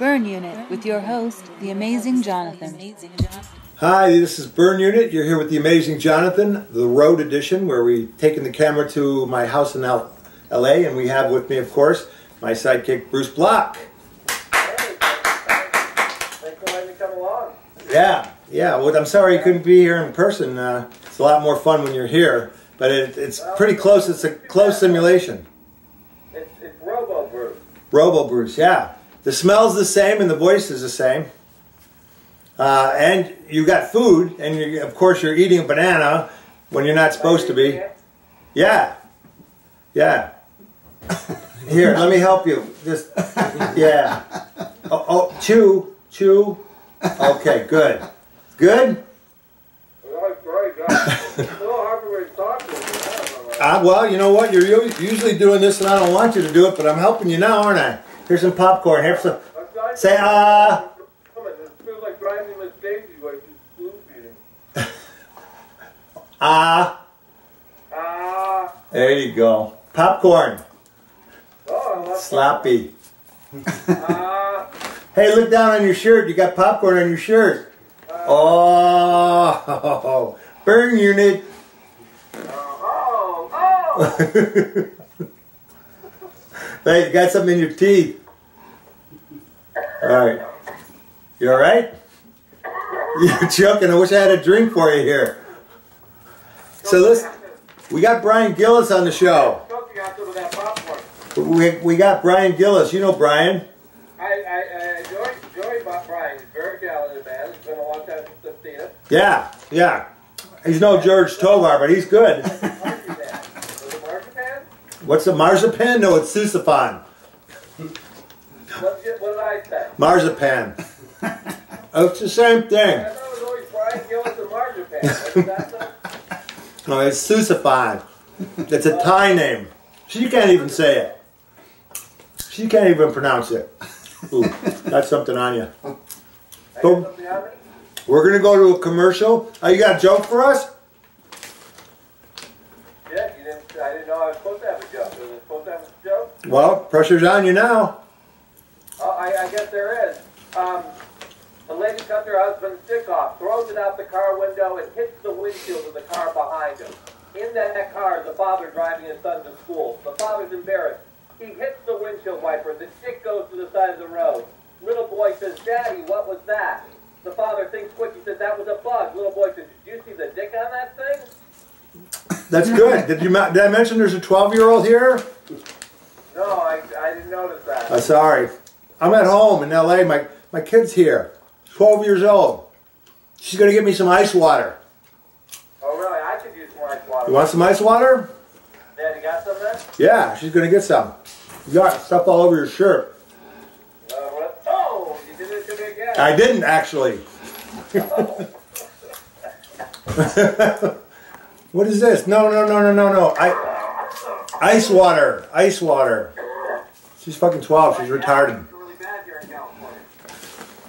Burn Unit with your host, the amazing Johnathan. Hi, this is Burn Unit. You're here with the amazing Johnathan, the road edition, where we've taken the camera to my house in LA, and we have with me, of course, my sidekick, Bruce Block. Hey, thanks for letting me come along. Yeah. Well, I'm sorry you couldn't be here in person. It's a lot more fun when you're here, but it's pretty close. It's a close simulation. It's Robo Bruce. Robo Bruce, yeah. The smell's the same and the voice is the same. And you got food, and of course you're eating a banana when you're not supposed to be. Yeah. Here, let me help you. Just, yeah. Chew. Okay, good. Good? Well, it's very good. It's a little hard for me to talk to you. Well, you know what? You're usually doing this, and I don't want you to do it, but I'm helping you now, aren't I? Here's some popcorn. Have some. Say, It feels like driving with Daisy while she's spoon feeding. There you go. Popcorn. Oh, I love Sloppy. Hey, look down on your shirt. You got popcorn on your shirt. Oh, Burn Unit. Hey, you got something in your teeth. All right. You all right? You're joking. I wish I had a drink for you here. So listen, we got Brian Gillis on the show. We got Brian Gillis. You know Brian. I enjoy Brian. He's very talented man. It's been a long time since I've seen it. Yeah. He's no George Tovar, but he's good. Marzipan. Was it marzipan? What's the marzipan? No, it's sousaphone. What did I say? Marzipan. Oh, it's the same thing. I thought it was always Brian Gillis and marzipan. What is that then? No, it's sousaphone. It's a Thai name. She can't even say it. She can't even pronounce it. Ooh, got something on you. So, we're going to go to a commercial. You got a joke for us? Yeah, I didn't know I was supposed to have a joke. Was I supposed to have a joke? Well, pressure's on you now. Oh, I guess there is. The lady cut her husband's stick off, throws it out the car window, and hits the windshield of the car behind him. In that car, the father driving his son to school. The father's embarrassed. He hits the windshield wiper. The stick goes to the side of the road. Little boy says, "Daddy, what was that?" The father thinks quick. He says, "That was a bug." Little boy says, "Did you see the dick on that thing?" That's good. Did I mention there's a 12-year-old here? No, I didn't notice that. Sorry. I'm at home in LA. My kid's here. 12 years old. She's going to give me some ice water. Oh, really? I could use some ice water. You want some ice water? Dad, you got some then? Yeah, she's going to get some. You got stuff all over your shirt. Oh, you did it to me again. I didn't, actually. What is this? No. Ice water. She's fucking 12. She's retarded. It's really bad here in California.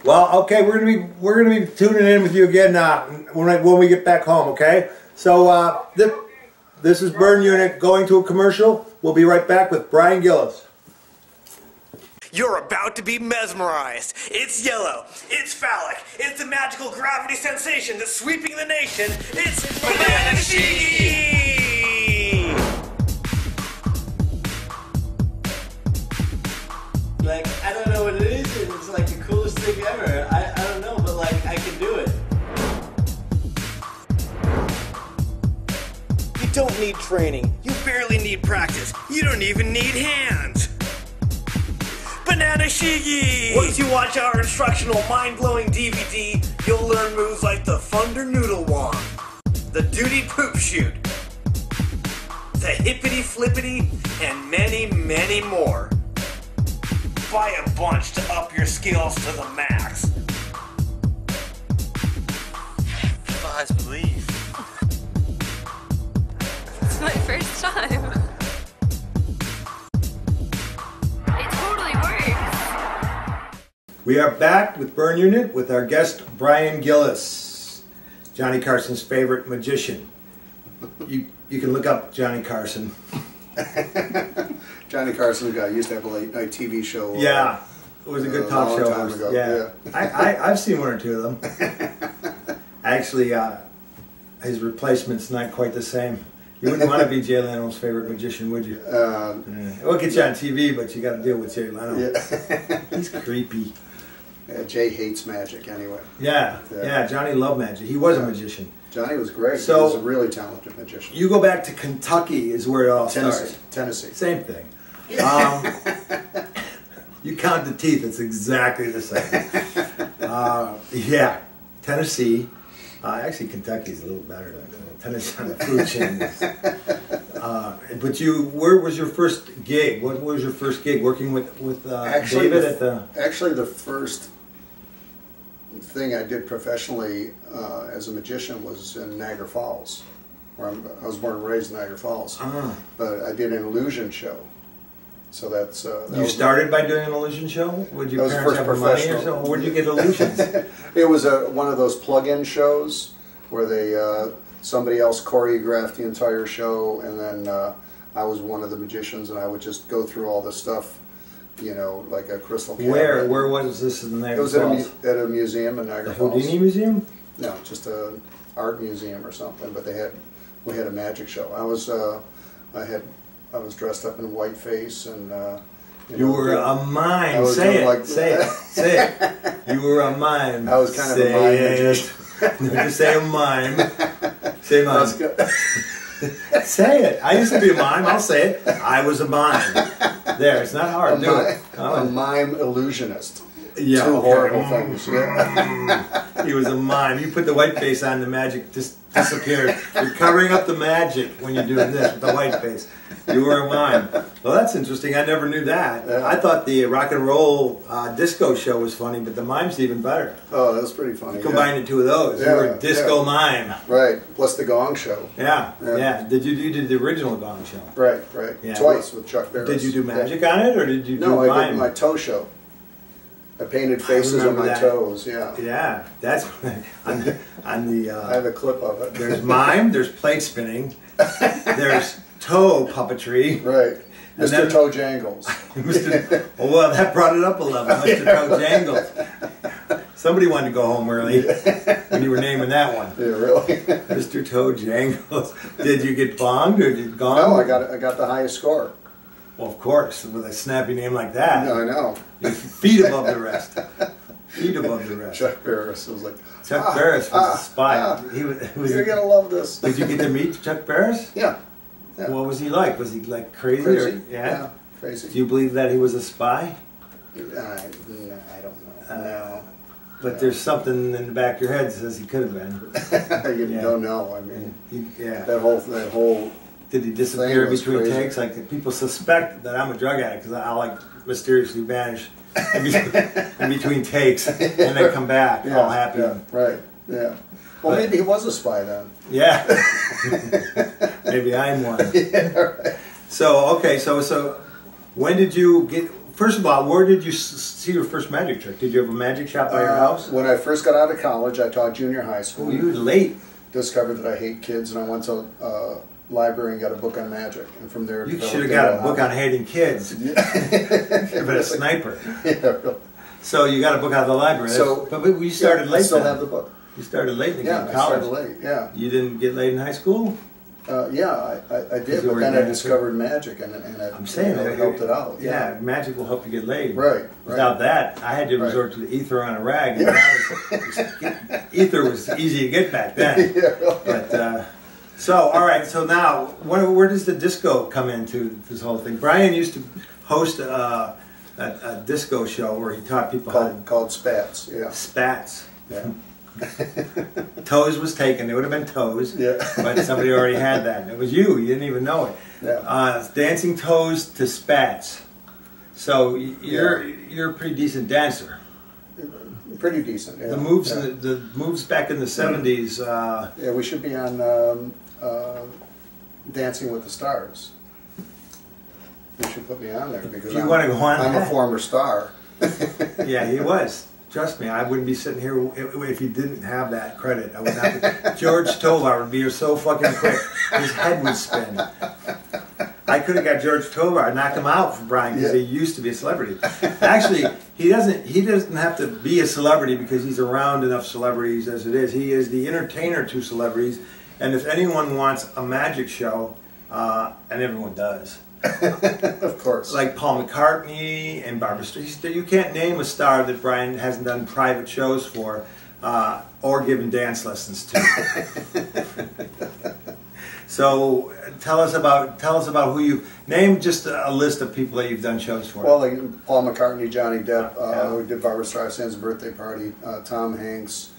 Well, okay, we're gonna be tuning in with you again when we get back home. Okay. So this is Burn Unit going to a commercial. We'll be right back with Brian Gillis. You're about to be mesmerized. It's yellow. It's phallic. It's the magical gravity sensation that's sweeping the nation. It's Anastasia! Like, I don't know what it is, and it's like the coolest thing ever. I don't know, but like, I can do it. You don't need training. You barely need practice. You don't even need hands. Banana Shiggy! Once you watch our instructional mind-blowing DVD, you'll learn moves like the Thunder Noodle Wand, the Duty Poop Shoot, the Hippity Flippity, and many, many more. Buy a bunch to up your skills to the max. Buzz, believe. It's my first time. It totally works. We are back with Burn Unit with our guest Brian Gillis, Johnny Carson's favorite magician. You can look up Johnny Carson. Johnny Carson guy used to have a late night TV show. Yeah. was a good talk show host. Ago. Yeah. I've seen one or two of them. Actually, his replacement's not quite the same. You wouldn't want to be Jay Leno's favorite magician, would you? We'll get you on TV, but you got to deal with Jay Leno. Yeah. He's creepy. Jay hates magic anyway. Yeah. Johnny loved magic. He was a magician. Johnny was great. So, he was a really talented magician. You go back to Kentucky is where it all starts. Tennessee. Same thing. You count the teeth, it's exactly the same. Yeah, Tennessee. Actually, Kentucky's a little better than Tennessee on the food chain. But where was your first gig? What was your first gig working with David at the? Actually, the first thing I did professionally as a magician was in Niagara Falls, where I was born and raised in Niagara Falls. But I did an illusion show. So that's you started by doing an illusion show? Would your that parents have money or so? Where did you get illusions? It was one of those plug-in shows where they somebody else choreographed the entire show, and then I was one of the magicians, and I would just go through all the stuff, you know, like a crystal cabinet. Where was this in Niagara Falls? It was at a museum in Niagara Falls. The Houdini Museum? No, just an art museum or something. But we had a magic show. I was dressed up in whiteface, and you were a mime. Say it. Say it. You were a mime. I was kind of a mime magician. Just say a mime. Say mime. Say it. I used to be a mime. I'll say it. I was a mime. There. It's not hard. Do it. A mime illusionist. Yeah. Two horrible things. He was a mime. You put the white face on, the magic just disappeared. You're covering up the magic when you're doing this with the white face. You were a mime. Well, that's interesting. I never knew that. Yeah. I thought the rock and roll disco show was funny, but the mime's even better. Oh, that was pretty funny. Combine the two of those. You were a disco mime. Right. Plus the Gong Show. Yeah. You did the original Gong Show. Right. Yeah. Twice with Chuck Barris. Did you do magic on it, or did you do mime? No, I did my toe show. I painted faces on my toes. Yeah. Yeah. That's on the. I have a clip of it. There's mime. There's plate spinning. There's toe puppetry. Right. Mr. Toe Jangles. Well, that brought it up a level. Mr. Toe Jangles. Somebody wanted to go home early when you were naming that one. Yeah, really? Mr. Toe Jangles. Did you get bonged or did you gong? No, I got the highest score. Well, of course, with a snappy name like that. No, I know. You're feet above the rest. Feet above the rest. Chuck Barris was like... Chuck Barris was a spy. You're going to love this. Did you get to meet Chuck Barris? Yeah. What was he like? Was he like crazy? Crazy. Yeah, crazy. Do you believe that he was a spy? I don't know. No. But there's something in the back of your head that says he could have been. You don't know. I mean, that whole. Did he disappear between takes? Like people suspect that I'm a drug addict because I'll like mysteriously vanish in between takes and then come back all happy. Yeah, right. Yeah. Well, maybe he was a spy then. Yeah. Maybe I'm one. Yeah, right. So okay, so when did you get? First of all, where did you see your first magic trick? Did you have a magic shop by your house? When I first got out of college, I taught junior high school. Oh, you were late. Discovered that I hate kids, and I went to library and got a book on magic, and from there. You should have got a book on hating kids. Yeah. But a sniper. Yeah. So you got a book out of the library. But you started late. I still have the book. You started late in college. I started late. Yeah. You didn't get late in high school? Yeah, I did, but then I discovered magic, and I'm saying that helped it out. Yeah, magic will help you get laid. Right. Without that, I had to resort to the ether on a rag. Ether was easy to get back then. Yeah. But so all right. So now, where does the disco come into this whole thing? Brian used to host a disco show where he taught people called Spats. Yeah. Spats. Yeah. Toes was taken. It would have been Toes, but somebody already had that. It was you. You didn't even know it. Yeah. Dancing Toes to Spats. So you're a pretty decent dancer. Pretty decent. Yeah. The moves the moves back in the '70s. Yeah, we should be on Dancing with the Stars. You should put me on there because you want to go on? I'm a former star. Yeah, he was. Trust me, I wouldn't be sitting here if he didn't have that credit. I would not be. George Tovar would be here so fucking quick, his head would spin. I could have got George Tovar, knocked him out for Brian because he used to be a celebrity. Actually, he doesn't have to be a celebrity because he's around enough celebrities as it is. He is the entertainer to celebrities, and if anyone wants a magic show, and everyone does. Of course. Like Paul McCartney and Barbara Streisand. You can't name a star that Brian hasn't done private shows for or given dance lessons to. So tell us about who you name. Just a list of people that you've done shows for. Well, like Paul McCartney, Johnny Depp, we did Barbara Streisand's birthday party, Tom Hanks.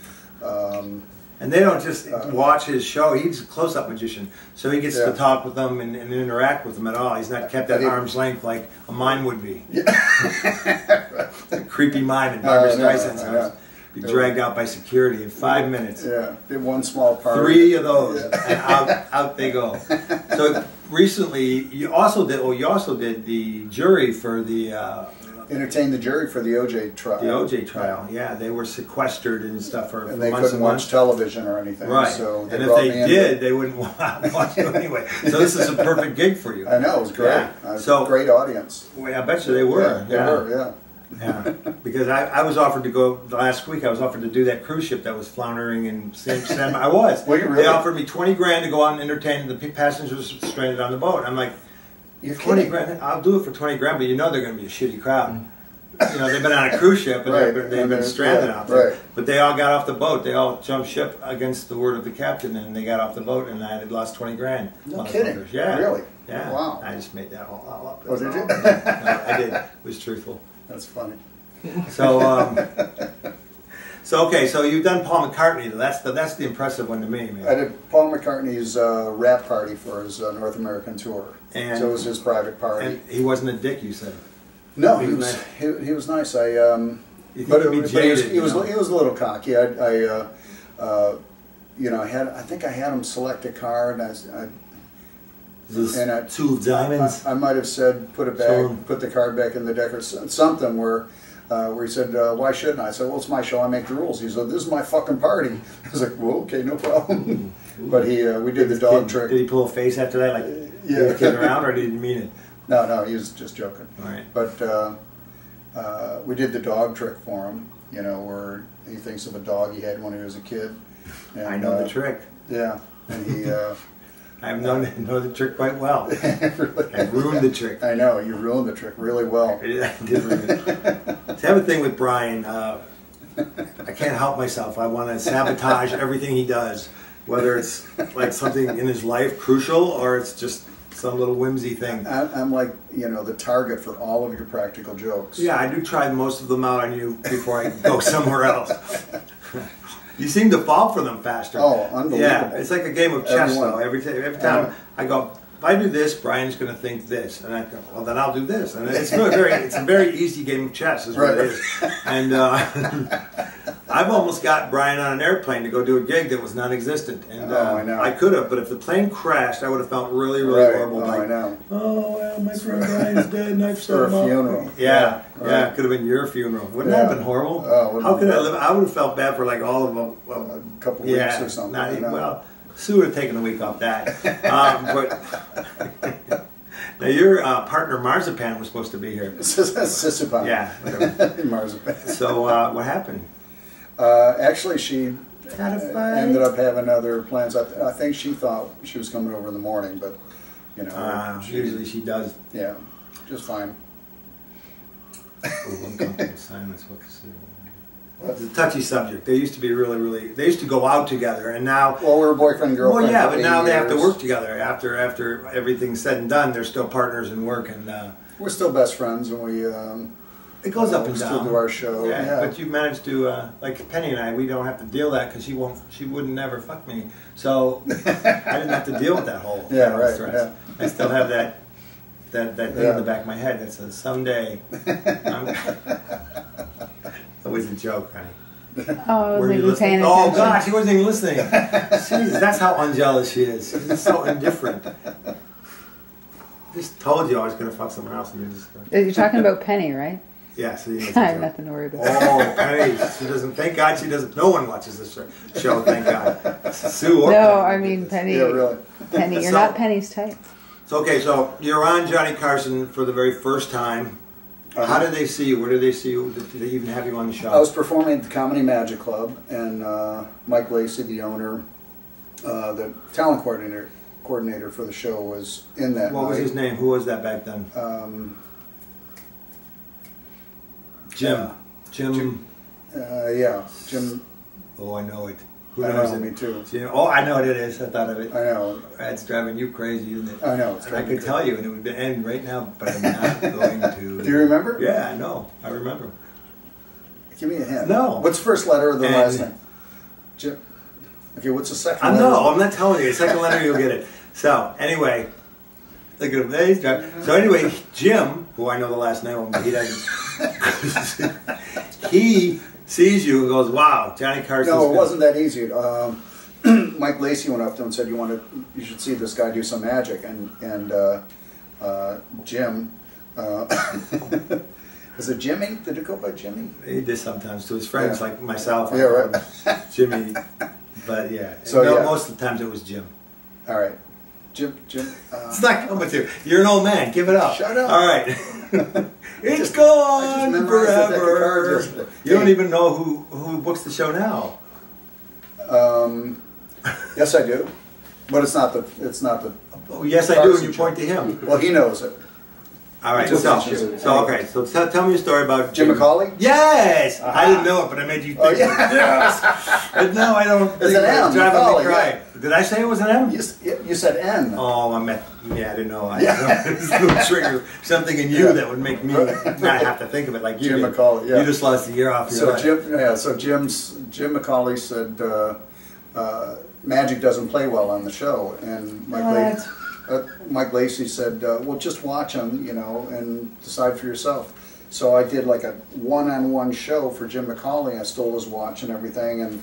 And they don't just watch his show. He's a close-up magician, so he gets to talk with them and interact with them at all. He's not kept at arm's length like a mime would be. A creepy mime in Barbara Streisand's house. Be dragged out by security in 5 minutes. Yeah, did one small part. 3 of those, and out they go. So recently, you also did the jury for the. Entertained the jury for the OJ trial. The OJ trial, yeah. They were sequestered and stuff for and they months couldn't watch television or anything. Right. So and if they did, they wouldn't watch it anyway. So this is a perfect gig for you. I know, it was great. Yeah. So great audience. Well, I bet you they were. They were, yeah. Yeah, because I was offered to go last week. I was offered to do that cruise ship that was floundering in San. I was. Well, you really? They offered me $20,000 to go out and entertain the passengers stranded on the boat. I'm like, You're 20 kidding. grand? I'll do it for 20 grand, but you know they're going to be a shitty crowd. You know, they've been on a cruise ship and they've been stranded out there. Right. But they all got off the boat. They all jumped ship against the word of the captain, and they got off the boat, and I had lost $20,000. No kidding. Yeah. Really? Yeah. Wow. I just made that all up. Oh, did you? No, I did. It was truthful. That's funny. So, okay. So you've done Paul McCartney. That's the impressive one to me, man. I did Paul McCartney's rap party for his North American tour. And so it was his private party. And he wasn't a dick, you said. No, he he was was nice. he was nice. But he was a little cocky. You know, I think I had him select a card, and two of diamonds. I might have said, put it back, put the card back in the deck, or something where he said, why shouldn't I? I said, well, it's my show, I make the rules. He said, this is my fucking party. I was like, well, okay, no problem. But we did the dog trick. Did he pull a face after that, like he was kidding around, or did he mean it? No, he was just joking. All right. But we did the dog trick for him, you know, where he thinks of a dog he had when he was a kid. And, I know the trick. Yeah, and he... I know the trick quite well. Really? I ruined the trick. I know, you ruined the trick really well. I did ruin it. See, I have a thing with Brian. I can't help myself. I want to sabotage everything he does, whether it's like something in his life crucial or it's just some little whimsy thing. I'm like, you know, the target for all of your practical jokes. Yeah, I do try most of them out on you before I go somewhere else. You seem to fall for them faster. Oh, unbelievable. Yeah, it's like a game of chess, Everyone. though. Every time I go, if I do this, Brian's going to think this. And I go, well, then I'll do this. And it's a very easy game of chess is what it is. And I've almost got Brian on an airplane to go do a gig that was non-existent. And I know. I could have, but if the plane crashed, I would have felt really, really horrible. Oh, like, I know. oh, well, my friend Brian's dead and I've For a set him up. funeral. Yeah, Right. yeah, it could have been your funeral. Wouldn't that have been horrible? Oh, how could I live? I would have felt bad for like all of them. A couple weeks or something. Not I even, know. well, Sue would have taken a week off that. But now your partner Marzipan was supposed to be here. Sissipan. Yeah, whatever. Marzipan. So what happened? Actually, she Had a fight. ended up having other plans. I think she thought she was coming over in the morning, but, you know. Usually she does. Yeah, just fine. Oh, uncomfortable silence. What to say? It's a touchy subject. They used to be really. They used to go out together, and now. Well, we're boyfriend and girlfriend. Well, yeah, for but now 8 they have to years. work together. After everything's said and done, they're still partners in work, and We're still best friends, and we. it goes up we and still down. do our show. Yeah, But you managed to, like Penny and I, we don't have to deal that because she wouldn't never fuck me. So I didn't have to deal with that whole stress. Yeah. I still have that thing in the back of my head that says someday. That was a joke, honey. Oh, I Were wasn't you even listening? paying Oh attention. God, she wasn't even listening. Jeez, that's how unjealous she is. She's so indifferent. Just told you I was going to fuck someone else, and you just. You're talking about Penny, right? Yeah, so you know. I have nothing to worry about. Oh, Penny, she doesn't. Thank God she doesn't. No one watches this show. Thank God. Sue or No, Penny. I mean Penny. Yeah, really. Penny, you're So- not Penny's type. So okay, so you're on Johnny Carson for the very first time. How did they see you? Where did they see you? Did they even have you on the show? I was performing at the Comedy Magic Club, and Mike Lacey, the owner, the talent coordinator for the show, was in that What was his name? Who was that back then? Jim. Jim. Yeah, Jim. Oh, I know it. Who I knows know, it? me too. Jim. Oh, I know what it is. I thought of it. I know. That's driving you crazy, isn't it? I know. It's And I could tell you, and it would end right now, but I'm not going to. Do you remember? Yeah, I know. I remember. Give me a hint. No. What's the first letter of the And- last name? Jim. Okay, what's the second I letter? know. I'm not telling you. The second letter, you'll get it. So, anyway. Look at him. There he's driving. So, anyway, Jim, who I know the last name of, but he doesn't. He sees you and goes, wow, Johnny Carson's No, it good." wasn't that easy. Mike Lacey went up to him and said, "You should see this guy do some magic." And Jim, was it Jimmy? Did it go by Jimmy? He did sometimes to his friends, Yeah. like myself. Yeah, right. Jimmy. But yeah. So, no, yeah. most of the times it was Jim. All right, Jim. It's not coming to you. You're an old man. Give it up. Shut up. All right. It's I just gone memorized the deck of cards forever. yesterday. You don't even know who books the show now. Yes, I do, but it's not the. Oh, yes, I do. And you point to him. Well, he knows it. All right. Just So mentions it. okay. So tell me a story about Jim McCauley? Yes. Uh-huh. I didn't know it, but I made you think. Oh, yeah. Yes. And no, I don't. It's think an M, it's driving McCauley, me cry. Did I say it was an M? You said N. Oh, I meant. Yeah, I didn't know. Yeah. It's a little trigger something in you Yeah. that would make me not have to think of it like you Jim did. McCauley, yeah. You just lost a year off your life. So Jim McCauley said magic doesn't play well on the show, and Mike Lacey said, "Well, just watch him, and decide for yourself." So I did like a one-on-one show for Jim McCauley. I stole his watch and everything, and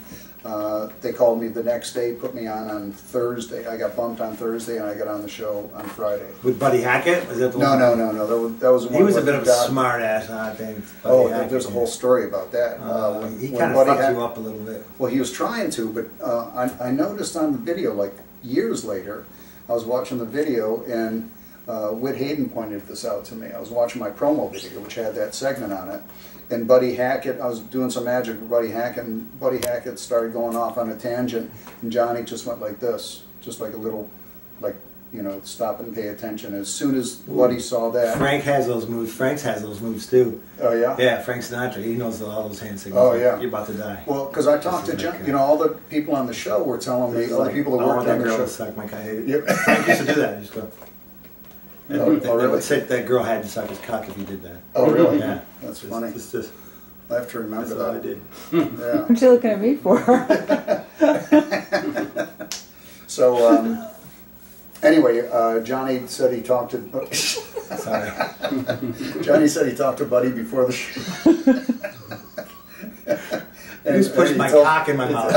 they called me the next day, put me on Thursday. I got bumped on Thursday, and I got on the show on Friday. With Buddy Hackett? Was that the No. one? That was the one. He was a with bit of a God- smart ass, I think. Oh, Buddy Hackett, there's a yeah. whole story about that. He when kind of Buddy fucked Hack- you up a little bit. Well, he was trying to, but I noticed on the video, like years later, I was watching the video, and Whit Hayden pointed this out to me. I was watching my promo video, which had that segment on it, and Buddy Hackett, I was doing some magic with Buddy Hackett, and Buddy Hackett started going off on a tangent, and Johnny just went like this, just like a little, like, stop and pay attention. As soon as Buddy saw that... Frank has those moves. Frank has those moves too. Oh, yeah? Yeah, Frank Sinatra. He knows all those hand signals. Oh, yeah. You're about to die. Well, because I talked to John, all the people on the show were telling me, all the people that I want worked that on the girl show... to suck my cock. Yep. Frank used to do that. He used to go. Oh, They really? would say that girl had to suck his cock if he did that. Oh, really? Yeah. That's funny. Just, I have to remember that's what I that. did. Yeah. What you looking at me for? So, anyway, Johnny said he talked to... Sorry. Johnny said he talked to Buddy before the show. You just pushed my cock in my mouth.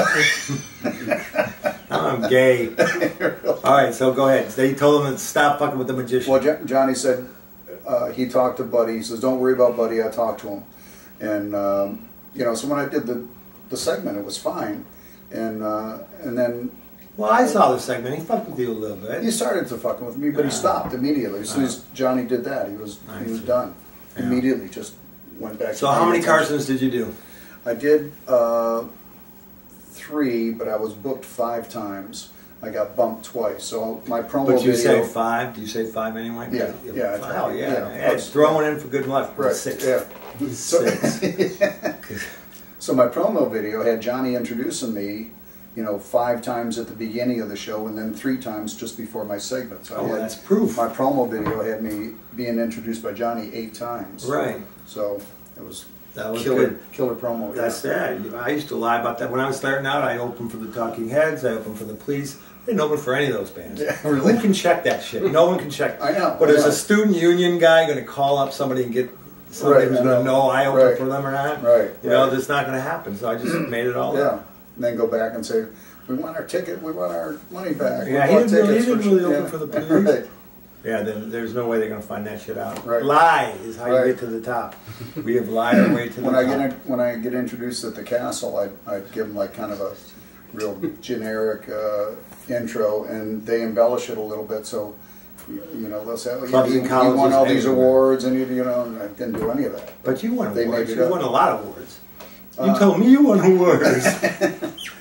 Now I'm gay. All right, so go ahead. So he told him to stop fucking with the magician. Well, Johnny said he talked to Buddy. He says, "Don't worry about Buddy. I talked to him." And so when I did the segment, it was fine. And then Well, I saw the segment. He fucked with you a little bit. he started to fucking with me, but he stopped immediately. As soon as Johnny did that, he was done. Yeah. Immediately, just went back. So to how many paying attention. Carsons did you do? I did 3, but I was booked 5 times. I got bumped twice. So my promo But you video. say 5? Do you say 5 anyway? Yeah, yeah, I Hell tried. yeah. Yeah. Yeah, throw one in for good luck. Right. 6. Yeah. So, 6. so my promo video had Johnny introducing me, 5 times at the beginning of the show, and then 3 times just before my segment. So I had, that's proof. My promo video had me being introduced by Johnny 8 times. Right. So it was That was killer, good. killer promo. That's that. I used to lie about that. When I was starting out, I opened for the Talking Heads. I opened for the Police. I didn't open for any of those bands. Yeah, really? Who can check that shit? No one can check. I know. But I is know. a student union guy going to call up somebody and get somebody Right, who's I going to know. know I opened Right. for them or not? Right, right. That's not going to happen. So I just made it all Yeah. up. And then go back and say, "We want our ticket. We want our money back." Yeah, we he want didn't tickets really open yeah. for the Police. Right. Yeah, then there's no way they're going to find that shit out. Right. Lie is how Right. you get to the top. We have lied our way to the When top. when I get introduced at the castle, I'd give them like kind of a real generic intro, and they embellish it a little bit. So You know, they'll say, oh, Clubs you and colleges won all these everywhere. awards, and you know, and I didn't do any of that. But you won They awards. made it You up. won a lot of awards. You told me you won awards.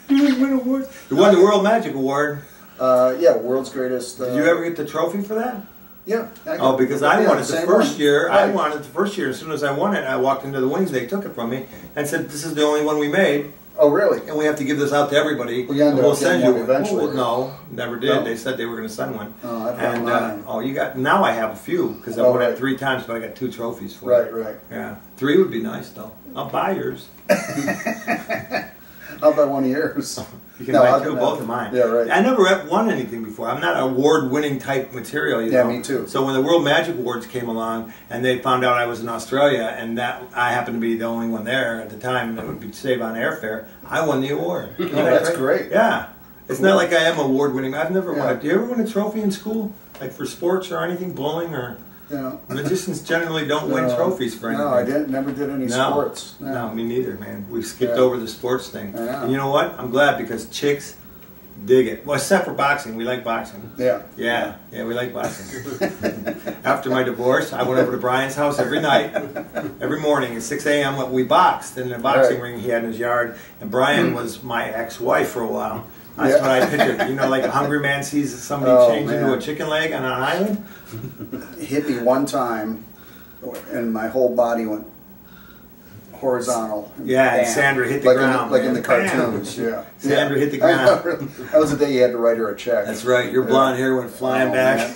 You didn't win awards. You won the World Magic Award. Yeah, world's greatest. Did you ever get the trophy for that? Yeah. Oh, because I Yeah, won it the same first one. year. I Right. won it the first year. As soon as I won it, I walked into the wings. They took it from me and said, "This is the only one we made, Oh, really? and we have to give this out to everybody. Well, you ended and we'll up getting send you one eventually. Well, no, never did. No? They said they were going to send one. Oh, I've got and mine. you got now. I have a few because I Oh, won it right. 3 times, but I got 2 trophies for Right, it. right. Yeah, 3 would be nice though. I'll buy yours. I'll buy one of yours. You can No, buy I'll 2, do both that. of mine. Yeah, right. I never won anything before. I'm not an award-winning type material. You Yeah, know? me too. So when the World Magic Awards came along, and they found out I was in Australia, and that I happened to be the only one there at the time, and it would be save on airfare, I won the award. Oh, that's great. Yeah, it's not like I am award-winning. I've never won. Yeah. Do you ever win a trophy in school, like for sports or anything, bowling or? You know. Magicians generally don't win No. trophies for anything. No, I didn't. Never did any sports. No, me neither, man. We skipped Yeah. over the sports thing. I know. And you know what? I'm glad because chicks dig it. Well, except for boxing. We like boxing. Yeah. Yeah, we like boxing. After my divorce, I went over to Brian's house every night, every morning at 6 a.m. We boxed in a boxing ring he had in his yard. And Brian was my ex-wife for a while. That's what I pictured. You know, like a hungry man sees somebody change into a chicken leg on an island. Hit me one time, and my whole body went horizontal. Yeah, and Bam. Sandra hit the like ground. like in man. the cartoons. Bam. Yeah, Sandra hit the I know. ground. That was the day you had to write her a check. That's right. Your blonde hair went flying Oh, back.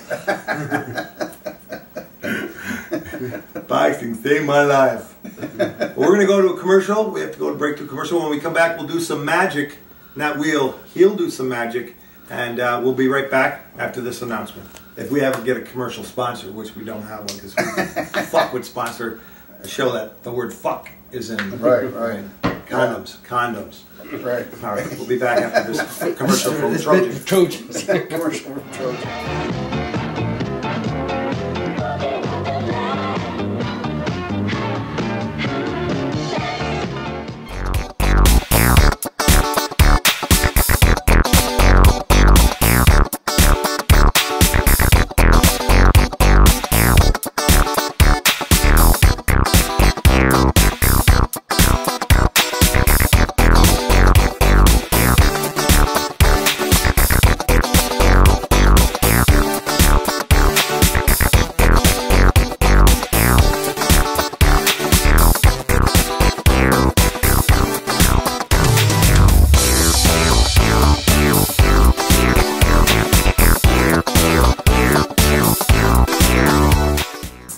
Boxing saved my life. Well, we're going to go to a commercial. We have to go to break to a commercial. When we come back, we'll do some magic. Not he'll do some magic. And we'll be right back after this announcement. If we ever get a commercial sponsor, which we don't have one because fuck would sponsor a show that the word fuck is in. Right. Condoms. Right. All right, we'll be back after this commercial from Trojans. Commercial from Trojan.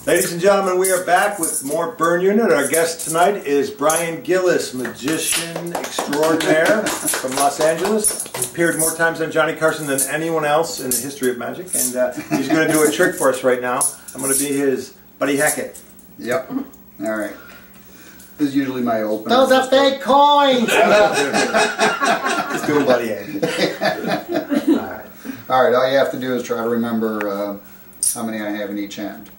Ladies and gentlemen, we are back with more Burn Unit. Our guest tonight is Brian Gillis, magician extraordinaire from Los Angeles. He's appeared more times on Johnny Carson than anyone else in the history of magic. And he's going to do a trick for us right now. I'm going to be his Buddy Hackett. Yep. All right. This is usually my opener. Those are fake coins! Let's do a Buddy Hackett. All right. All you have to do is try to remember how many I have in each hand.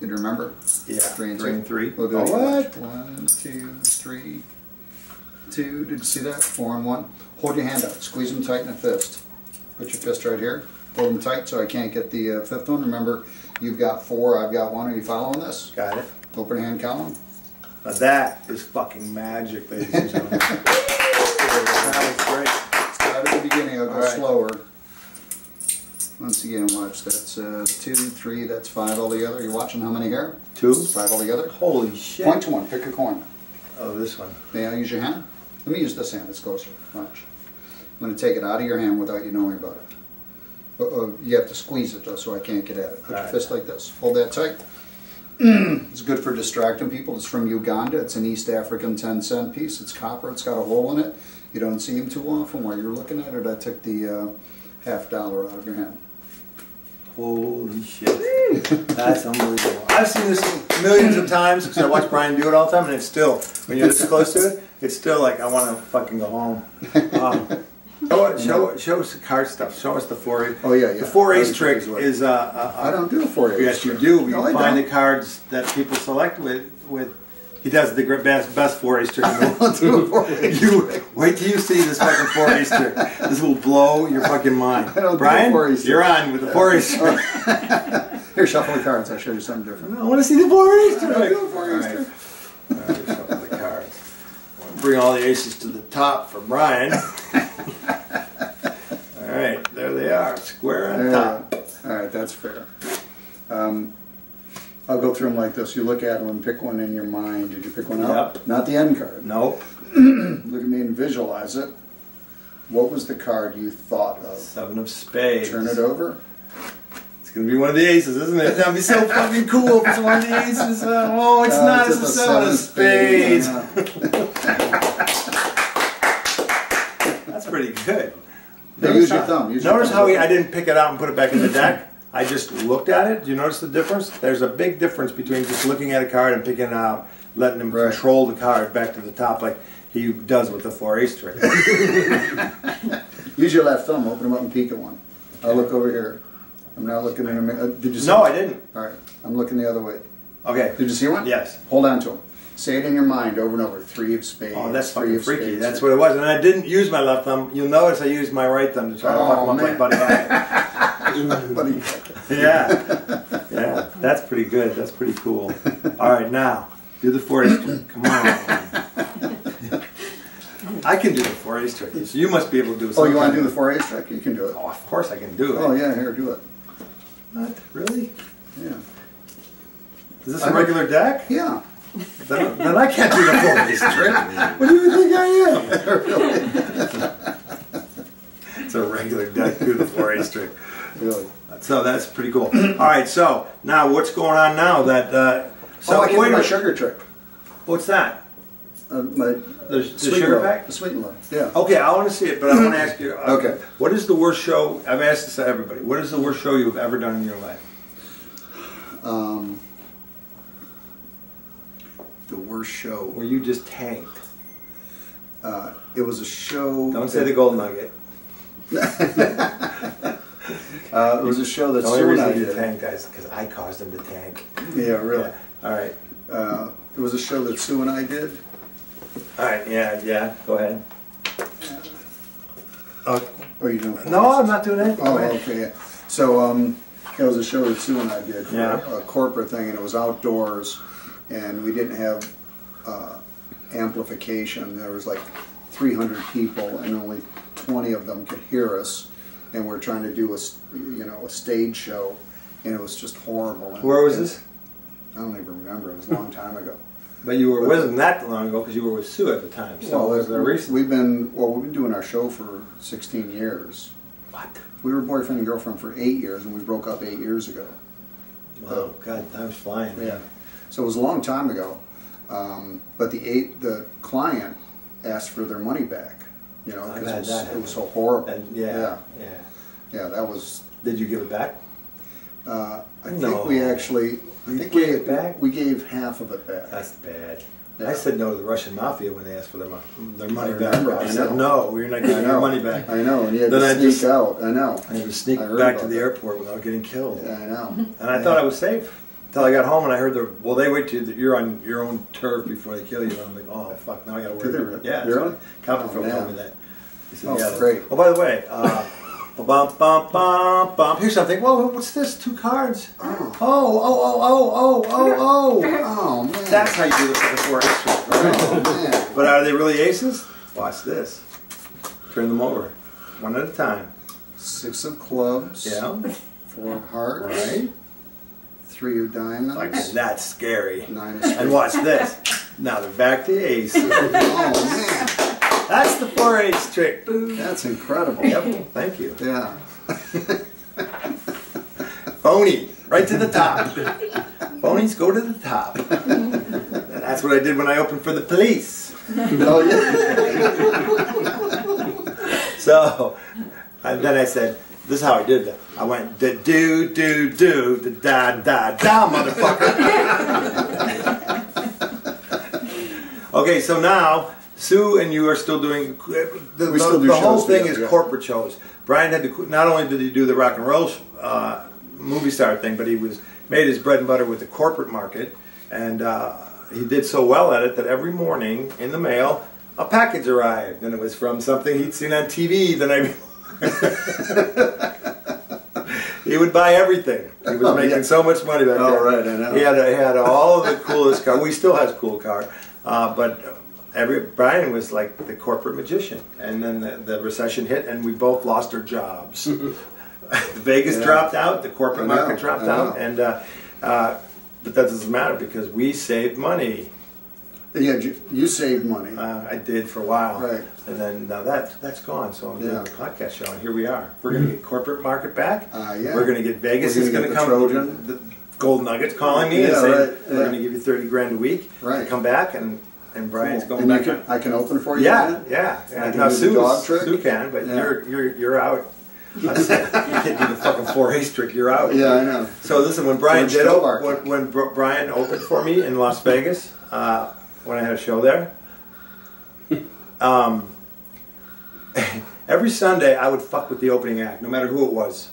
Did you remember? Yeah. 3 and 2. 3 and 3. We'll do Oh, it. what? 1, 2, 3, 2. Did you see that? 4 and 1. Hold your hand out. Squeeze them tight in a fist. Put your fist right here. Hold them tight so I can't get the 5th one. Remember, you've got 4, I've got 1. Are you following this? Got it. Open hand count. Now that is fucking magic, ladies and gentlemen. That was great. Start at the beginning. I'll go All right. slower. Once again, watch. That's 2, 3. That's 5 altogether. You're watching how many here? 2. 5 altogether. Holy shit. Point to one. Pick a coin. Oh, this one. May I use your hand? Let me use this hand. It's closer. Watch. I'm going to take it out of your hand without you knowing about it. You have to squeeze it though, so I can't get at it. Put your Alright. fist like this. Hold that tight. It's good for distracting people. It's from Uganda. It's an East African 10-cent piece. It's copper. It's got a hole in it. You don't see them too often. While you're looking at it, I took the $50 out of your hand. Holy shit. That's unbelievable. I've seen this millions of times because I watch Brian do it all the time, and it's still, when you're this close to it, it's still like, I want to fucking go home. Show us the card stuff. Show us the 4-8. Oh, yeah. The 4-8 trick is I don't do a 4-8. yes, you do. You No, I find don't. the cards that people select with He does the best 4-ace trick in the world. You wait till you see this fucking 4-ace trick. This will blow your fucking mind. Brian, you're on with the 4-ace trick. Here, shuffle the cards. I'll show you something different. I want to see the 4-ace trick. Do the 4-ace trick. All right, shuffle the cards. Bring all the aces to the top for Brian. All right, there they are, square on top. All right, that's fair. I'll go through them like this. You look at them and pick one in your mind. Did you pick one up? Yep. Not the end card. Nope. Look at me and visualize it. What was the card you thought of? 7 of spades. Turn it over. It's going to be one of the aces, isn't it? That'd be so fucking cool if it's one of the aces. Oh, it's not. It's a 7 of spades. That's pretty good. Use your thumb. Notice how I didn't pick it out and put it back in the deck? I just looked at it. Do you notice the difference? There's a big difference between just looking at a card and picking it out, letting him control the card back to the top like he does with the 4-ace trick. Use your left thumb. Open them up and peek at one. I'll look over here. I'm not looking in a did you see No, one? I didn't. All right. I'm looking the other way. Okay. Did you see one? Yes. Hold on to them. Say it in your mind over and over. 3 of spades. Oh, that's 3 fucking of freaky. spades. That's what it was. And I didn't use my left thumb. You'll notice I used my right thumb to try to fuck him up like Buddy Hackett. Buddy. Yeah. Yeah. That's pretty good. That's pretty cool. All right, now, do the 4-ace trick. Come on. I can do the 4-ace trick. So you must be able to do it. Oh, you want to do the 4-ace trick? You can do it. Oh, of course I can do it. Oh, yeah. Here, do it. What? Really? Yeah. Is this a regular deck? Yeah. Then I can't do the 4-ace trick. What do you think I am? It's a regular deck. Do the 4-ace trick. Really? So that's pretty cool. All right. So now, what's going on now? That so I can do my sugar trick. What's that? The sugar pack? The sweet and low. Yeah. Okay, I want to see it, but I want to ask you. Okay. What is the worst show? I've asked this to everybody. What is the worst show you've ever done in your life? The worst show. Where you just tanked. It was a show. Don't say the gold nugget. It was a show that the only Synn and reason I you did. tanked, guys, because I caused him to tank. Yeah, really. Yeah. All right. It was a show that Sue and I did. All right. Yeah. Go ahead. Oh, are you doing? No, I'm not doing anything. Oh, okay. Yeah. So it was a show that Sue and I did for Yeah. a corporate thing, and it was outdoors, and we didn't have amplification. There was like 300 people, and only 20 of them could hear us, and we're trying to do a stage show, and it was just horrible. Where was this? I don't even remember. It was a long time ago. But you were wasn't that long ago because you were with Sue at the time. So was there recent? We've been doing our show for 16 years. What? We were boyfriend and girlfriend for 8 years, and we broke up 8 years ago. Wow, God, time's flying. Yeah. So it was a long time ago. But the client asked for their money back. You know, because it was so horrible. And yeah, that was. Did you give it back? I think we actually. I think gave it back. We gave half of it back. That's bad. Yeah. I said no to the Russian mafia when they asked for their money back. Remember, I said no, we're not getting your money back. I know, and you had to sneak out. I know. I had to sneak back to the airport without getting killed. Yeah, I know. And I thought I was safe until I got home and I heard they wait till you're on your own turf before they kill you. And I'm like, oh fuck, now I got to worry. Did they about really? it. Yeah, Really? Copperfield told me that. He said, Oh, great. Oh, by the way. Here's something. Whoa, what's this? 2 cards. Oh man. That's how you do the 4-ace trick. Oh man. But are they really aces? Watch this. Turn them over, one at a time. 6 of clubs. Yeah. 4 of hearts. Right. 3 of diamonds. Like that's scary. 9 of spades. And watch this. Now they're back to aces. Oh man. That's the 4-ace trick. That's incredible. Yep. Thank you. Yeah. Phony. Right to the top. Phonies go to the top. And that's what I did when I opened for the police. Oh yeah. So, and then I said, this is how I did it. I went, da da, motherfucker. Okay, so now, Sue and you are still doing, the whole thing is corporate shows. Brian had to, not only did he do the rock and roll movie star thing, but he made his bread and butter with the corporate market. And he did so well at it that every morning in the mail a package arrived, and it was from something he'd seen on TV the night before. He would buy everything. He was making so much money back then. Oh, right, I know. He had all of the coolest cars. We still has cool car, but Brian was like the corporate magician. And then the recession hit, and we both lost our jobs. Vegas dropped out, the corporate market dropped out, and but that doesn't matter because we saved money. Yeah, you saved money. I did for a while, right? And then now that's gone. So I'm doing a podcast show, and here we are. We're going to get corporate market back. We're going to get Vegas is going to come. Trojan. The Gold Nuggets calling me and saying we're going to give you $30 grand a week to come back, and Brian's going back. I can open for you. Yeah. Now Sue can, but you're out. You can't do the fucking 4-ace trick. You're out. Yeah, I know. So listen, when Brian when Brian opened for me in Las Vegas. When I had a show there, every Sunday I would fuck with the opening act, no matter who it was.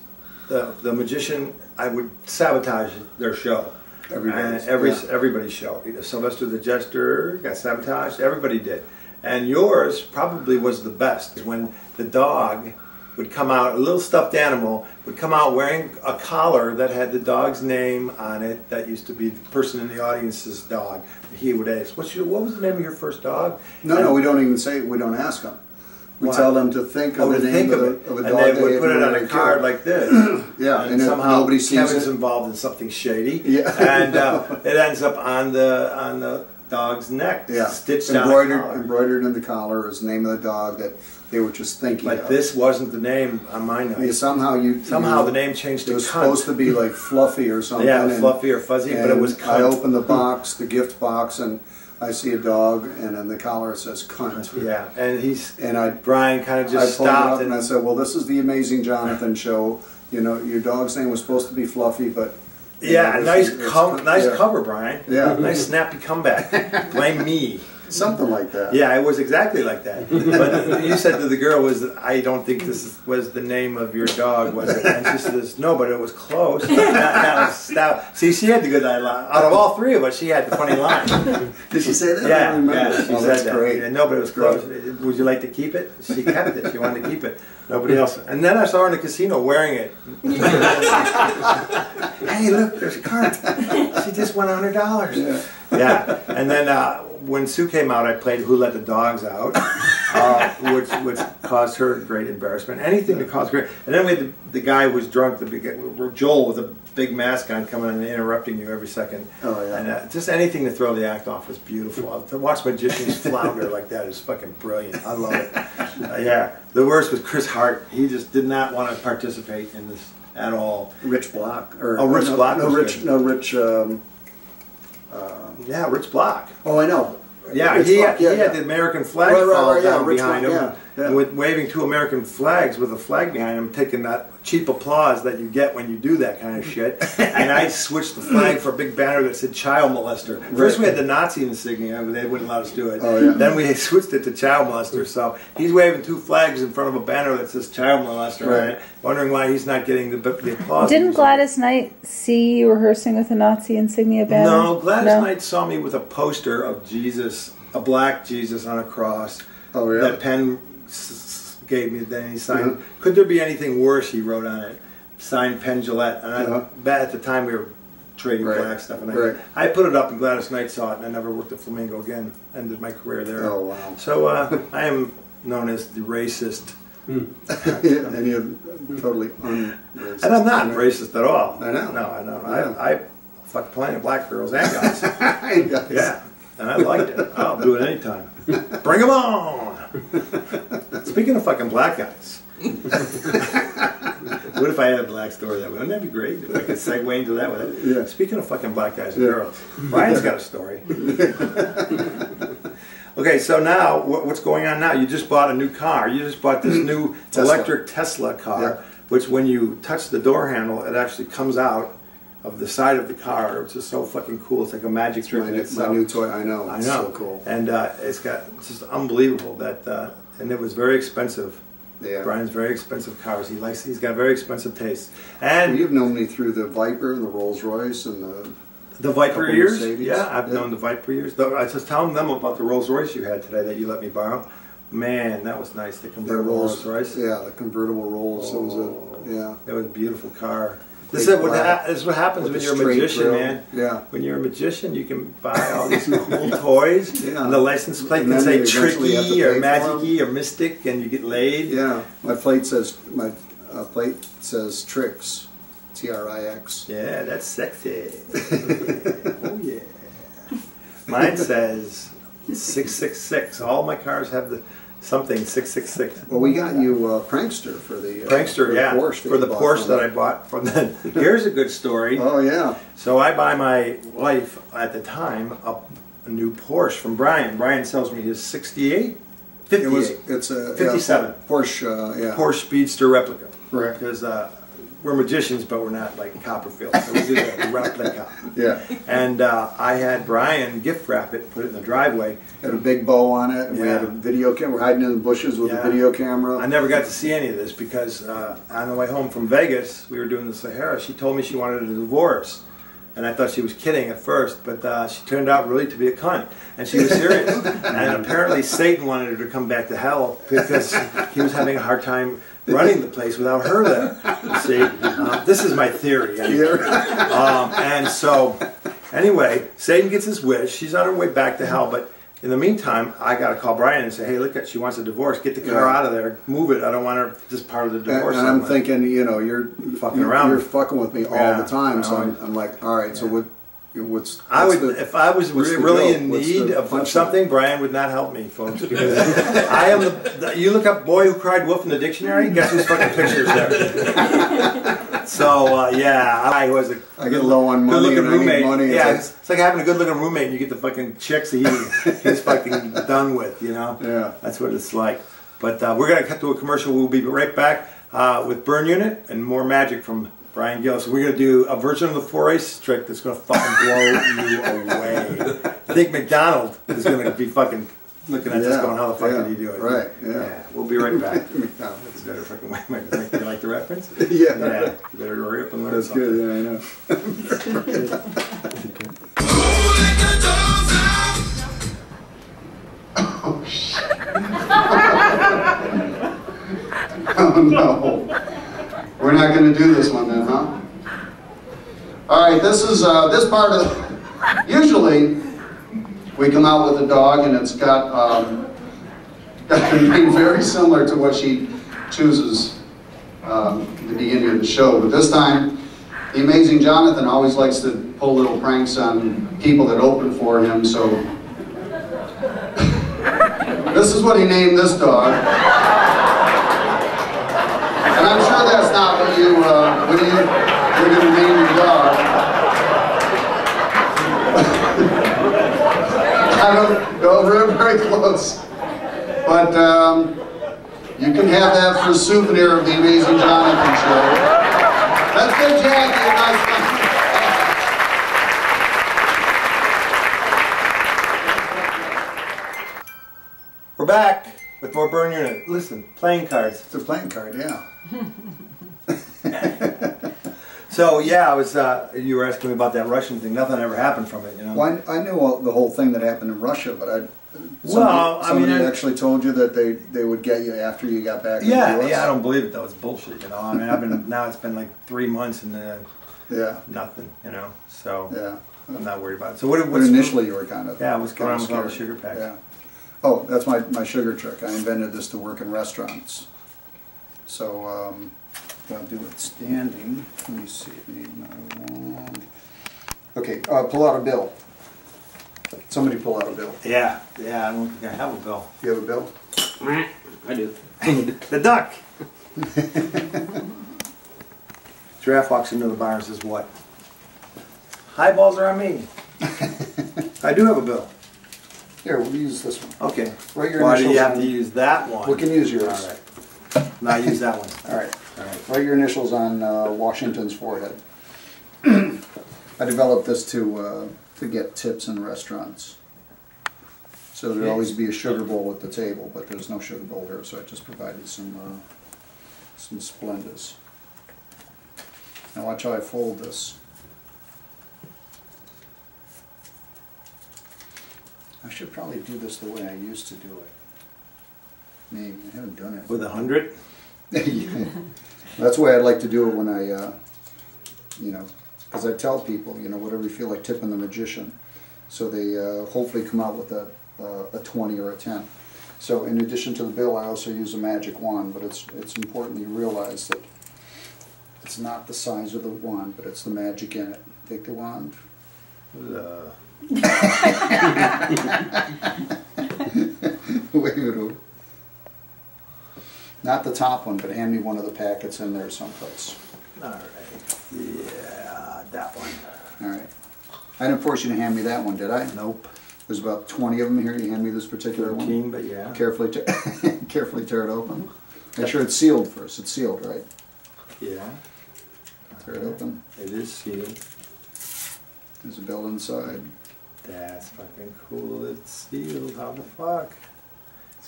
The magician, I would sabotage their show. Everybody's show. Sylvester the Jester got sabotaged. Everybody did, and yours probably was the best. When the dog would come out, a little stuffed animal would come out wearing a collar that had the dog's name on it. That used to be the person in the audience's dog. He would ask, "What was the name of your first dog?" No, we don't even say. We don't ask them. We tell them to think of the name of a dog. And they would put it on a card like this. And somehow nobody sees Kevin's it. involved in something shady. And it ends up on the dog's neck, stitched embroidered in the collar is the name of the dog that they were just thinking of. But this wasn't the name on my note. Somehow the name changed to It was Cunt. Supposed to be like Fluffy or something. Yeah, Fluffy or Fuzzy, but it was Cunt. I opened the box, the gift box, and I see a dog, and on the collar it says Cunt. Yeah, and Brian kind of just stopped. It up and I said, well, this is the Amazing Jonathan show. You know, your dog's name was supposed to be Fluffy, but... nice cover, Brian. Yeah. Nice snappy comeback. Blame me. Something like that. Yeah, it was exactly like that. But you said to the girl, I don't think this was the name of your dog, was it? And she says, no, but it was close. See, she had the good line. Out of all three of us, she had the funny line. Did she say that? Yeah, she said that's that. Great. Yeah, no, but it was close. Would you like to keep it? She kept it. She wanted to keep it. Nobody else. And then I saw her in the casino wearing it. Hey, look, there's a card. She just won $100. Yeah. And then when Sue came out, I played Who Let the Dogs Out, which caused her great embarrassment. Anything to cause great. And then we had the guy who was drunk, Joel with a big mask on, coming in and interrupting you every second. Oh, yeah. And just anything to throw the act off was beautiful. To watch magicians flounder like that is fucking brilliant. I love it. The worst was Chris Hart. He just did not want to participate in this at all. Rich Block. Rich Block. Rich Block. Oh, I know. Yeah, he had the American flag fall down behind him, with waving two American flags with a flag behind him, taking that cheap applause that you get when you do that kind of shit. And I switched the flag for a big banner that said child molester. First we had the Nazi insignia, but they wouldn't let us do it. Then we switched it to child molester. So he's waving two flags in front of a banner that says child molester on it, wondering why he's not getting the applause. Didn't Gladys Knight see you rehearsing with a Nazi insignia banner? No, Gladys Knight saw me with a poster of Jesus, a black Jesus on a cross. Oh, really? That Penn gave me, then he signed. Could there be anything worse, he wrote on it. Signed Penn Gillette. And at the time we were trading black stuff. And I put it up and Gladys Knight saw it, and I never worked at Flamingo again. Ended my career there. Oh, wow. So I am known as the racist. And you're totally un-racist. And I'm not racist at all. I know. No, I know. I fuck plenty of black girls and guys. Yeah. And I liked it. I'll do it anytime. Bring them on! Speaking of fucking black guys, what if I had a black story that way? Wouldn't that be great if I could segue into that with it? Yeah. Speaking of fucking black guys and girls, Brian's got a story. Okay, so now, what's going on now? You just bought a new car. You just bought this new electric Tesla car, which when you touch the door handle, it actually comes out of the side of the car, which is so fucking cool. It's like a magic trick in itself. My new toy, I know. It's so cool. And it's just unbelievable that, and it was very expensive. Yeah. Brian's very expensive cars. He's got very expensive taste. And you've known me through the Viper and the Rolls Royce and the The Viper Couple years? Mercedes. Yeah, I've known the Viper years. Though I was just telling them about the Rolls Royce you had today that you let me borrow. Man, that was nice. The convertible Rolls Royce. Yeah, the convertible Rolls. It was a beautiful car. This is what happens when you're a magician, man. Yeah. When you're a magician, you can buy all these cool toys, Yeah. and the license plate can say tricky or magicy or mystic, and you get laid. Yeah. My plate says tricks. Trix. Yeah, that's sexy. Oh yeah. Mine says 666. All my cars have the something 666. Well, we got you Prankster for the Porsche. For the Porsche that I bought from then. Here's a good story. Oh yeah. So I buy my wife at the time a new Porsche from Brian. Brian sells me his 68, 58. It's a 57 Porsche. Yeah. Porsche Speedster replica. Correct. Because we're magicians, but we're not like Copperfield. So we do the replica. Yeah. And I had Brian gift wrap it, put it in the driveway. Had a big bow on it, and we Yeah. had a video camera. We're hiding in the bushes with a video camera. I never got to see any of this because on the way home from Vegas, we were doing the Sahara. She told me she wanted a divorce. And I thought she was kidding at first, but she turned out really to be a cunt. And she was serious. And apparently Satan wanted her to come back to hell because he was having a hard time running the place without her there. You see, this is my theory. And so, anyway, Satan gets his wish. She's on her way back to hell, but in the meantime, I got to call Brian and say, hey, look, she wants a divorce. Get the car out of there. Move it. I don't want her just part of the divorce. And I'm thinking, you're fucking around. You're fucking with me all the time. So I'm like, all right. So what's if I was really in need of something, Brian would not help me, folks. Because I am you look up "boy who cried wolf" in the dictionary. Guess whose fucking picture is there? So I was I get low on money and roommate. I need money. Yeah, it's like having a good-looking roommate and you get the fucking chicks he's fucking done with. Yeah, that's what it's like. But we're gonna cut to a commercial. We'll be right back with Burn Unit and more magic from Brian Gillis. We're going to do a version of the 4-ace trick that's going to fucking blow you away. I think McDonald is going to be fucking looking at this going, how the fuck did he do it? Right, yeah. We'll be right back. McDonald. That's better fucking way. You like the reference? Yeah. You better hurry up and learn That's something. good, yeah, I know. Oh, shit. Oh, no. We're not going to do this one then, huh? All right, this is this part of usually we come out with a dog and it's got a name very similar to what she chooses at the beginning of the show. But this time, the amazing Johnathan always likes to pull little pranks on people that open for him. So this is what he named this dog. And I'm sure that's not what you're going to name your dog. I don't know, we're very close. But you can have that for a souvenir of the amazing Johnathan show. Let's give Jackie a nice one. We're back with more Burn Unit. Listen, playing cards. It's a playing card, yeah. So I was. You were asking me about that Russian thing. Nothing ever happened from it, Well, I knew the whole thing that happened in Russia, but somebody actually told you that they would get you after you got back. Yeah, I don't believe it though. It's bullshit, I mean, now it's been like 3 months and nothing, So I'm not worried about it. So what initially you were kind of what's going on with all the sugar packs? Yeah. Oh, that's my sugar trick. I invented this to work in restaurants. So I'll do it standing. Let me see if you need my wand. Okay, pull out a bill. Somebody pull out a bill. Yeah, I don't think I have a bill. You have a bill? I do. The duck. Giraffe walks into the bar and says, "What? Highballs are on me." I do have a bill. Here, we'll use this one. Okay. Write your Why do you initials have to use that one? We can use yours. All right. Now use that one. All right. Write your initials on Washington's forehead. I developed this to get tips in restaurants. So there'd always be a sugar bowl at the table, but there's no sugar bowl here, so I just provided some Splendas. Now watch how I fold this. should probably do this the way I used to do it. Maybe I haven't done it. With 100? Yeah. That's the way I'd like to do it when I, you know, because I tell people, you know, whatever you feel like tipping the magician. So they hopefully come out with a 20 or a 10. So in addition to the bill, I also use a magic wand, but it's important you realize that it's not the size of the wand, but it's the magic in it. Take the wand. Wave it over. Not the top one, but hand me one of the packets in there someplace. All right. Yeah, that one. All right. I didn't force you to hand me that one, did I? Nope. There's about 20 of them here. You hand me this particular 13, one. but yeah. Carefully tear it open. Make sure it's sealed first. It's sealed, right? Yeah. Tear it open. It is sealed. There's a bill inside. That's fucking cool. It's sealed. How the fuck?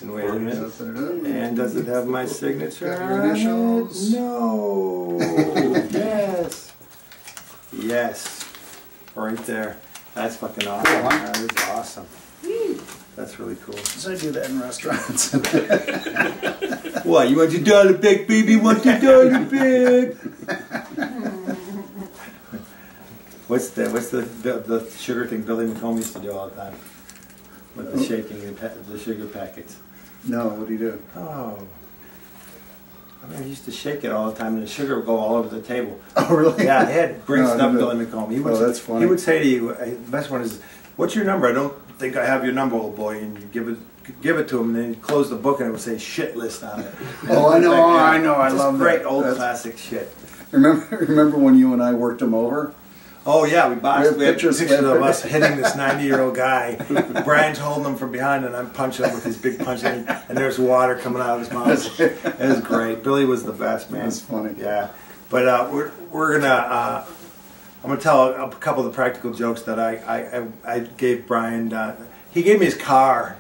And wait a minute. Open it up. And does it have my signature? Got your on it? initials? No. Yes. Yes. Right there. That's fucking awesome. Cool, huh? That is awesome. That's really cool. So I do that in restaurants. What? You want your dollar back, baby? Want your dollar back? What's the sugar thing Billy McComb used to do all the time? With the shaking the sugar packets. No, what do you do? Oh. I mean, he used to shake it all the time, and the sugar would go all over the table. Oh, really? Yeah, he had great No, stuff, no. Billy McComb. He would, Oh, that's funny. He would say to you, the best one is, "What's your number? I don't think I have your number, old boy." And you give it to him, and then he'd close the book, and it would say "shit list" on it. Oh, I know, I know, I Just love great that. old That's- classic shit. Remember when you and I worked him over? Oh yeah, we had pictures we of had us hitting this 90-year-old guy. Brian's holding him from behind, and I'm punching him with his big punch, and there's water coming out of his mouth. It was great. Billy was the best, man. That's funny. Yeah, but we're gonna. I'm gonna tell a couple of the practical jokes that I gave Brian. He gave me his car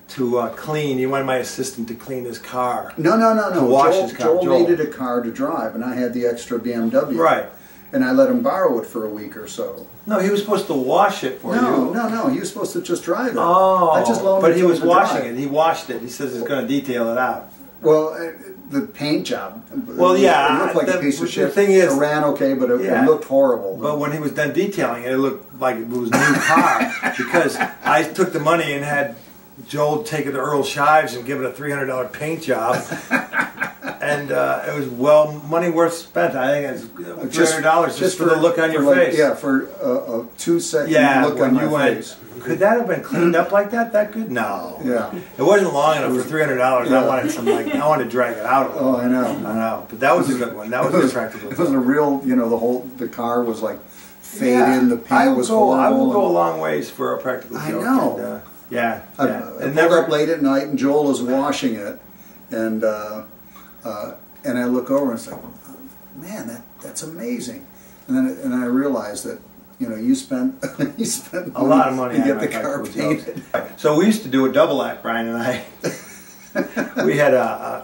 to clean. He wanted my assistant to clean his car. No. To wash his car. Joel needed a car to drive, and I had the extra BMW. Right. And I let him borrow it for a week or so. No, he was supposed to wash it for you. No. He was supposed to just drive it. Oh, I just loaned but it he to him was to washing drive. it. He washed it. He says he's going to detail it out. Well, the paint job. Well, yeah, It looked like a piece of the shit. thing is- it ran okay, but it Yeah. looked horrible. But when he was done detailing it, it looked like it was a new car because I took the money and had Joel take it to Earl Shives and give it a $300 paint job. And it was money worth spent. I think it's $300 just for the look on your face. Yeah, for a 2-second look when on you my went, face. could that have been cleaned up like that? That good? No. Yeah. It wasn't long enough for $300. Yeah. I wanted some I wanted to drag it out a little. Oh, I know. I know. But that was a good one. That was a practical. It was a real, the car was like faded, the paint was horrible. I will go a long ways for a practical joke. I know. And, yeah. I pulled up late at night, and Joel is washing it, and I look over and it's like, man, that's amazing. And I realized that you spent a lot of money to on get my the car practical jokes. painted. So we used to do a double act, Brian and I. We had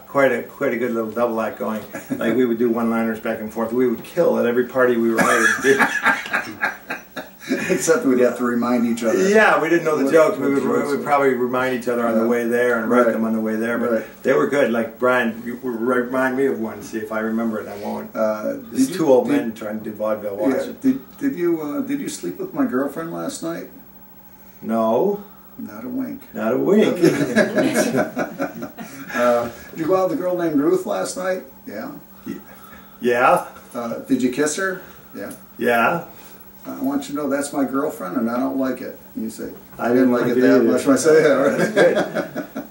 quite a good little double act going. Like we would do one-liners back and forth. We would kill at every party we were invited to. Except we'd have to remind each other. Yeah, we didn't know the jokes. We would probably remind each other on the way there and write them on the way there. But they were good. Like Brian, you remind me of one. See if I remember it. I won't. There's two old men trying to do vaudeville watch. Yeah, did you sleep with my girlfriend last night? No. Not a wink. Not a wink. Did you go out with a girl named Ruth last night? Yeah. Yeah. Did you kiss her? Yeah. Yeah. I want you to know that's my girlfriend, and I don't like it. And you say, I didn't like it that either. much. I say, yeah, right. That's good.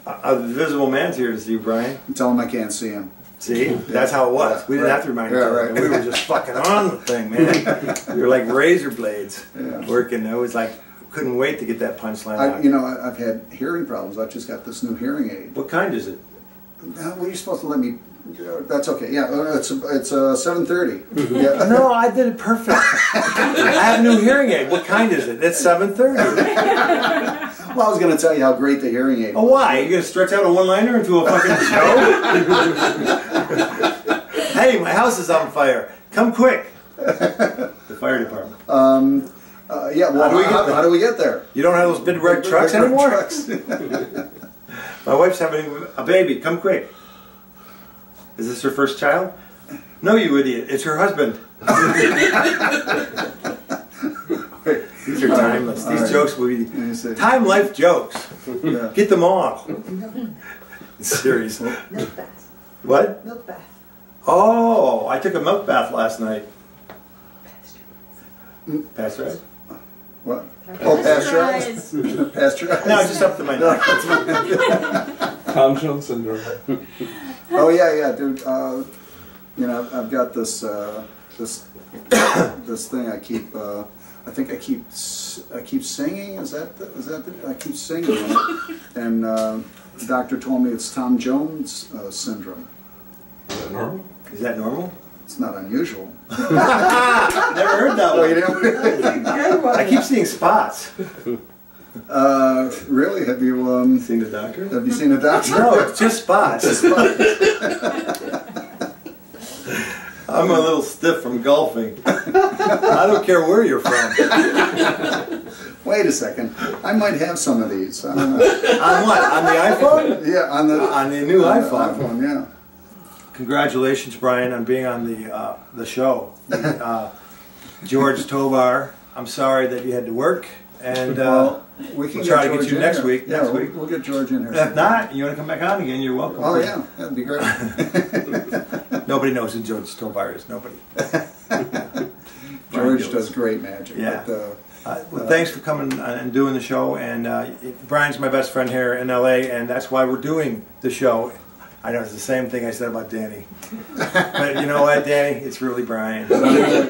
The Invisible Man's here to see you, Brian. Tell him I can't see him. See? That's how it was. Yeah, We didn't have to remind each other. right. We were just fucking on the thing, man. We were like razor blades working. It was like, couldn't wait to get that punchline out. I've had hearing problems. I just got this new hearing aid. What kind is it? Well, you're supposed to let me. That's okay. Yeah, it's 7:30. Yeah. No, I did it perfect. I have a new hearing aid. What kind is it? It's 7:30. Well, I was going to tell you how great the hearing aid was. Oh, why? You going to stretch out a one-liner into a fucking show? Hey, my house is on fire. Come quick. The fire department. Yeah, well, how do we get there? You don't have those big red trucks Big red anymore? trucks. My wife's having a baby. Come quick. Is this her first child? No, you idiot. It's her husband. These are timeless. These jokes will be time life jokes. Yeah. Get them all. Seriously. Milk bath. What? Milk bath. Oh, I took a milk bath last night. Pasteurized? What? Oh, pasteurized? Pasteurized? No, just up to my neck. Townshend syndrome. Oh yeah, dude. You know, I've got this this thing. I think I keep singing. Is that I keep singing, and the doctor told me it's Tom Jones syndrome. Is that normal? Is that normal? It's not unusual. Never heard that one. You know? I keep seeing spots. Really? Have you Seen the doctor? Have you seen a doctor? No, it's just spots. I'm a little stiff from golfing. I don't care where you're from. Wait a second. I might have some of these. I don't know. On what? On the iPhone? Yeah, on the new iPhone. iPhone, yeah. Congratulations, Brian, on being on the show. George Tovar, I'm sorry that you had to work, and we can we'll try to George get you in next here. week. Yeah, Next week. We'll get George in here. If not, you want to come back on again, you're welcome. Oh yeah, that'd be great. Nobody knows who George Tovar is. Nobody. George does great magic. Yeah. But, well, thanks for coming and doing the show. And Brian's my best friend here in LA, and that's why we're doing the show. I know it's the same thing I said about Danny. But you know what, Danny? It's really Brian.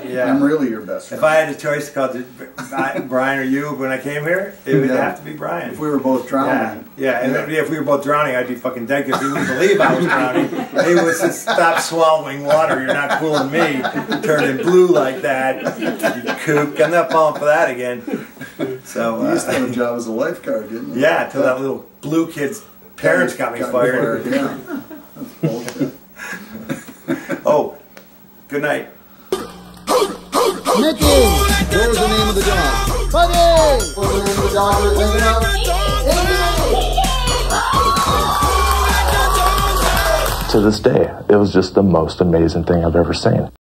Yeah. I'm really your best friend. If I had a choice to call it Brian or you when I came here, it would have to be Brian. If we were both drowning. Yeah, and if we were both drowning, I'd be fucking dead because he wouldn't believe I was drowning. He would say, "Stop swallowing water, you're not fooling me. Turning blue like that, you kook. I'm not falling for that again." So, you used to have a job as a lifeguard, didn't you? Yeah, until that little blue kid's parents got me fired. Yeah. That's bullshit. Oh, good night. Mickey! What was the name of the dog? Buddy! What was the name of the dog we were thinking of? To this day, it was just the most amazing thing I've ever seen.